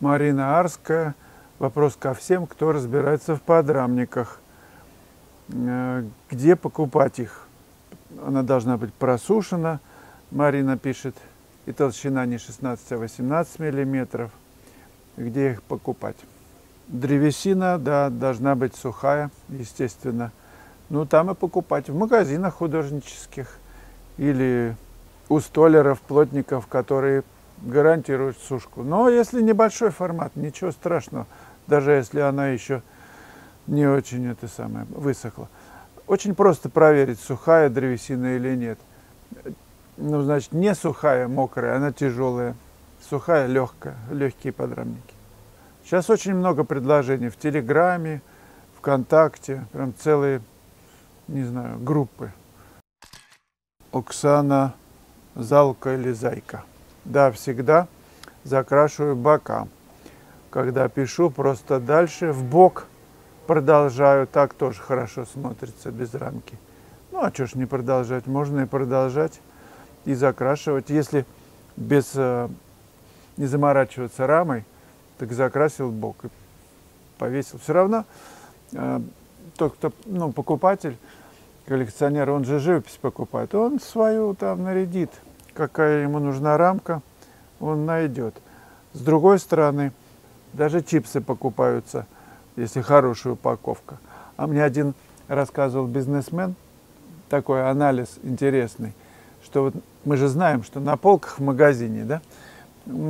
Марина Арская. Вопрос ко всем, кто разбирается в подрамниках. Где покупать их? Она должна быть просушена. Марина пишет, и толщина не 16, а 18 миллиметров. Где их покупать? Древесина, да, должна быть сухая, естественно. Ну, там и покупать. В магазинах художнических или у столяров, плотников, которые гарантируют сушку. Но если небольшой формат, ничего страшного, даже если она еще не очень высохла. Очень просто проверить, сухая древесина или нет. Ну, значит, не сухая, мокрая, она тяжелая. Сухая, легкая, легкие подрамники. Сейчас очень много предложений в Телеграме, ВКонтакте, прям целые, не знаю, группы. Оксана Залка или Зайка. Да, всегда закрашиваю бока. Когда пишу, просто дальше в бок продолжаю. Так тоже хорошо смотрится без рамки. Ну, а что ж не продолжать? Можно и продолжать, и закрашивать. Если без не заморачиваться рамой, так закрасил бок и повесил. Все равно тот, кто, покупатель, коллекционер, он же живопись покупает, он свою там нарядит. Какая ему нужна рамка, он найдет. С другой стороны, даже чипсы покупаются, если хорошая упаковка. А мне один рассказывал бизнесмен, такой анализ интересный, что вот мы же знаем, что на полках в магазине, да,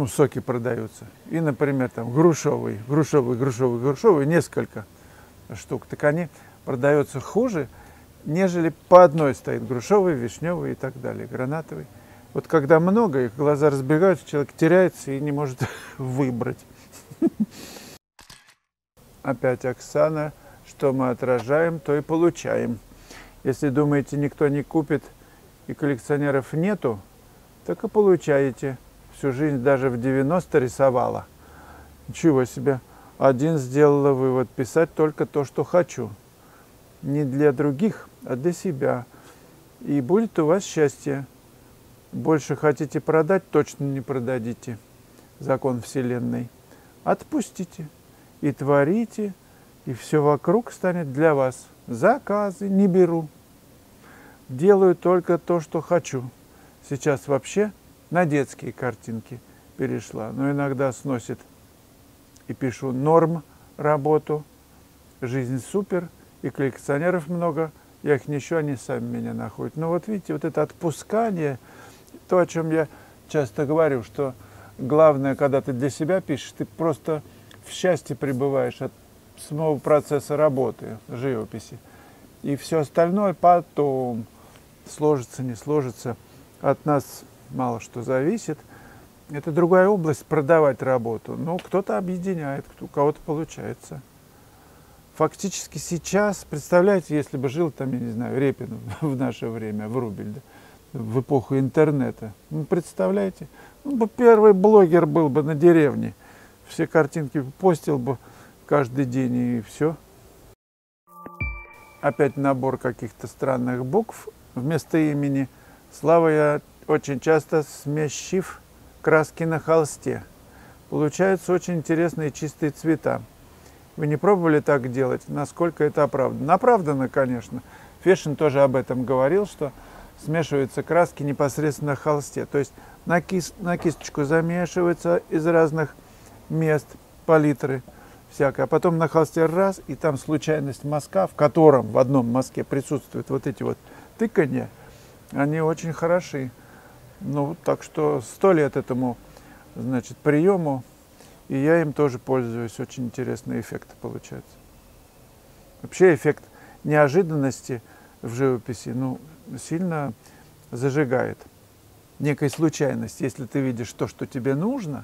соки продаются. И, например, там грушевый, несколько штук. Так они продаются хуже, нежели по одной стоит грушевый, вишневый и так далее, гранатовый. Вот когда много, их глаза разбегаются, человек теряется и не может выбрать. Опять Оксана, что мы отражаем, то и получаем. Если думаете, никто не купит и коллекционеров нету, так и получаете. Всю жизнь даже в 90 рисовала. Ничего себе. Один сделала вывод: писать только то, что хочу. Не для других, а для себя. И будет у вас счастье. Больше хотите продать, точно не продадите. Закон Вселенной. Отпустите. И творите, и все вокруг станет для вас. Заказы не беру. Делаю только то, что хочу. Сейчас вообще на детские картинки перешла. Но иногда сносит. И пишу норм работу. Жизнь супер. И коллекционеров много. Я их не ищу, они сами меня находят. Но вот видите, вот это отпускание, то, о чем я часто говорю, что главное, когда ты для себя пишешь, ты просто в счастье пребываешь от самого процесса работы, живописи. И все остальное потом сложится, не сложится. От нас мало что зависит. Это другая область — продавать работу. Но кто-то объединяет, у кого-то получается. Фактически сейчас, представляете, если бы жил там, я не знаю, Репин в наше время, в Рубель, да, в эпоху интернета. Ну, представляете? Первый блогер был бы на деревне. Все картинки постил бы каждый день, и все. Опять набор каких-то странных букв вместо имени. Слава, я очень часто смещив краски на холсте. Получаются очень интересные чистые цвета. Вы не пробовали так делать? Насколько это оправдано? Оправдано, конечно. Фешин тоже об этом говорил, что смешиваются краски непосредственно на холсте. То есть на кисточку замешивается из разных мест палитры всякое. А потом на холсте раз, и там случайность мазка, в котором в одном мазке присутствуют вот эти вот тыканья, они очень хороши. Ну, так что 100 лет этому, значит, приему, и я им тоже пользуюсь. Очень интересные эффекты получаются. Вообще эффект неожиданности в живописи, сильно зажигает. Некой случайность. Если ты видишь то, что тебе нужно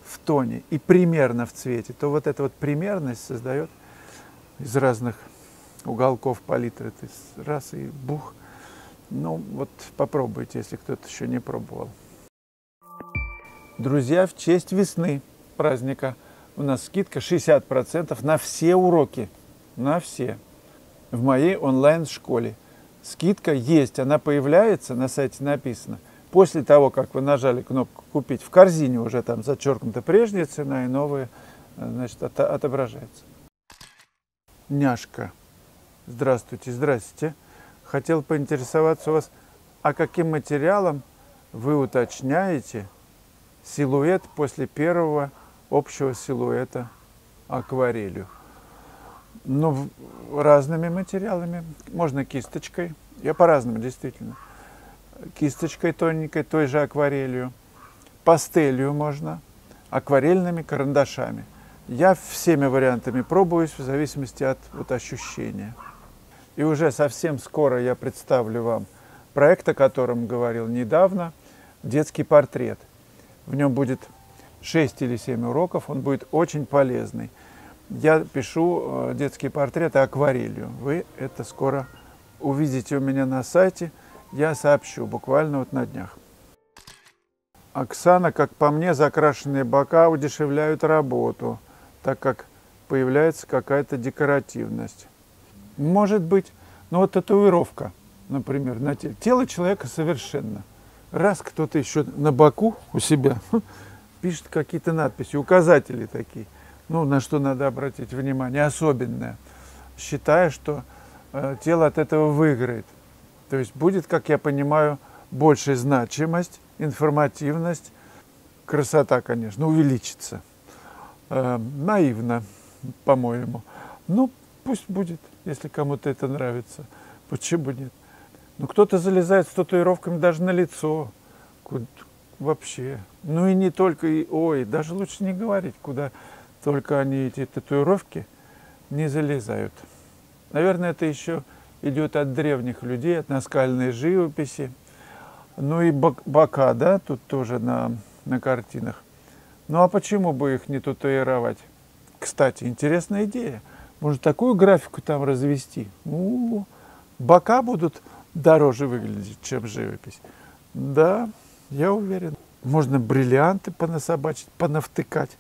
в тоне и примерно в цвете, то вот эта вот примерность создает из разных уголков палитры. Ты раз и бух. Вот попробуйте, если кто-то еще не пробовал. Друзья, в честь весны, праздника, у нас скидка 60% на все уроки. На все. В моей онлайн-школе. Скидка есть, она появляется, на сайте написано, После того, как вы нажали кнопку «Купить», в корзине уже там зачеркнута прежняя цена и новая, значит, отображается. Няшка. Здравствуйте, здрасте. Хотел поинтересоваться у вас, а каким материалом вы уточняете силуэт после первого общего силуэта акварелью? Ну, разными материалами. Можно кисточкой. Я по-разному, действительно. Кисточкой тоненькой, той же акварелью. Пастелью можно. Акварельными карандашами. Я всеми вариантами пробуюсь в зависимости от ощущения. И уже совсем скоро я представлю вам проект, о котором говорил недавно, детский портрет. В нем будет 6 или 7 уроков, он будет очень полезный. Я пишу детские портреты акварелью. Вы это скоро увидите у меня на сайте. Я сообщу буквально вот на днях. Оксана, как по мне, закрашенные бока удешевляют работу, так как появляется какая-то декоративность. Может быть, ну вот татуировка, например, на теле. Тело человека совершенно. Раз кто-то еще на боку у себя пишет какие-то надписи, указатели такие, ну, на что надо обратить внимание, особенное, считая, что тело от этого выиграет. То есть будет, как я понимаю, большая значимость, информативность, красота, конечно, увеличится. Наивно, по-моему. Ну, пусть будет, если кому-то это нравится. Почему нет? Ну, кто-то залезает с татуировками даже на лицо. Вообще. Ну и не только, ой, даже лучше не говорить, куда только они, эти татуировки, не залезают. Наверное, это еще идет от древних людей, от наскальной живописи. Ну и бока, да, тут тоже на картинах. Ну а почему бы их не татуировать? Кстати, интересная идея. Может, такую графику там развести? Бока будут дороже выглядеть, чем живопись. Да, я уверен. Можно бриллианты понасобачить, понавтыкать.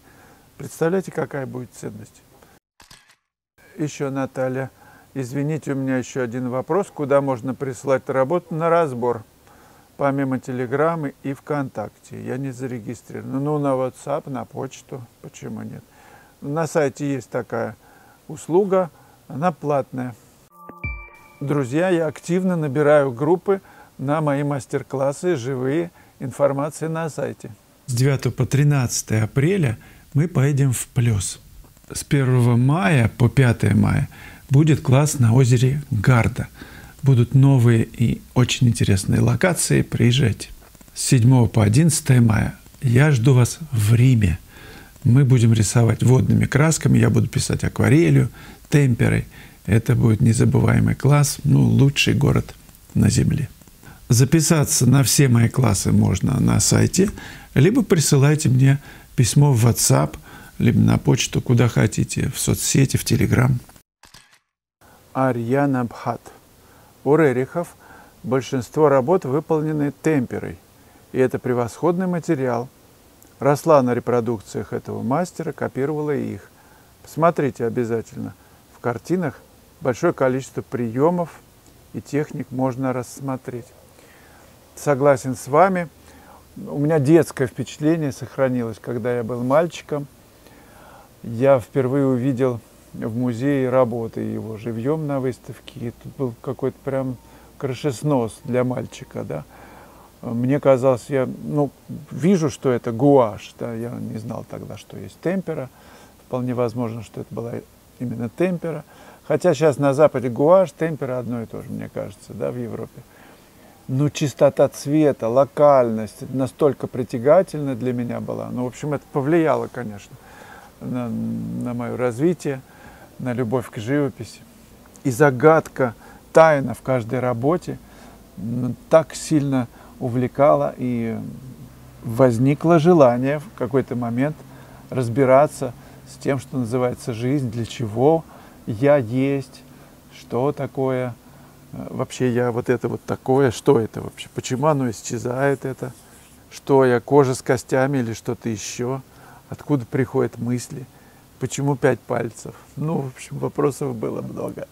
Представляете, какая будет ценность? Еще, Наталья, извините, у меня еще один вопрос. Куда можно прислать работу на разбор? Помимо Телеграма и ВКонтакте. Я не зарегистрирован. Ну, на WhatsApp, на почту. Почему нет? На сайте есть такая услуга. Она платная. Друзья, я активно набираю группы на мои мастер-классы, живые, информации на сайте. С 9 по 13 апреля мы поедем в Плес. С 1 мая по 5 мая будет класс на озере Гарда. Будут новые и очень интересные локации. Приезжайте. С 7 по 11 мая я жду вас в Риме. Мы будем рисовать водными красками. Я буду писать акварелью, темперой. Это будет незабываемый класс. Ну, лучший город на Земле. Записаться на все мои классы можно на сайте. Либо присылайте мне письмо в WhatsApp, либо на почту, куда хотите. В соцсети, в Telegram. Арьяна Бхат. У Рерихов большинство работ выполнены темперой, и это превосходный материал. Росла на репродукциях этого мастера, копировала их. Посмотрите обязательно. В картинах большое количество приемов и техник можно рассмотреть. Согласен с вами. У меня детское впечатление сохранилось, когда я был мальчиком. Я впервые увидел в музее работы его живьем на выставке. И тут был какой-то прям крышеснос для мальчика, да. Мне казалось, я вижу, что это гуашь, да, я не знал тогда, что есть темпера. Вполне возможно, что это была именно темпера. Хотя сейчас на Западе гуашь, темпера одно и то же, мне кажется, да, в Европе. Но чистота цвета, локальность настолько притягательна для меня была. Ну, в общем, это повлияло, конечно, на мое развитие, на любовь к живописи. И загадка, тайна в каждой работе так сильно увлекала, и возникло желание в какой-то момент разбираться с тем, что называется жизнь, для чего я есть, что такое вообще я вот это вот такое, что это вообще, почему оно исчезает, это, что я, кожа с костями или что-то еще, откуда приходят мысли, почему 5 пальцев. Ну, в общем, вопросов было много.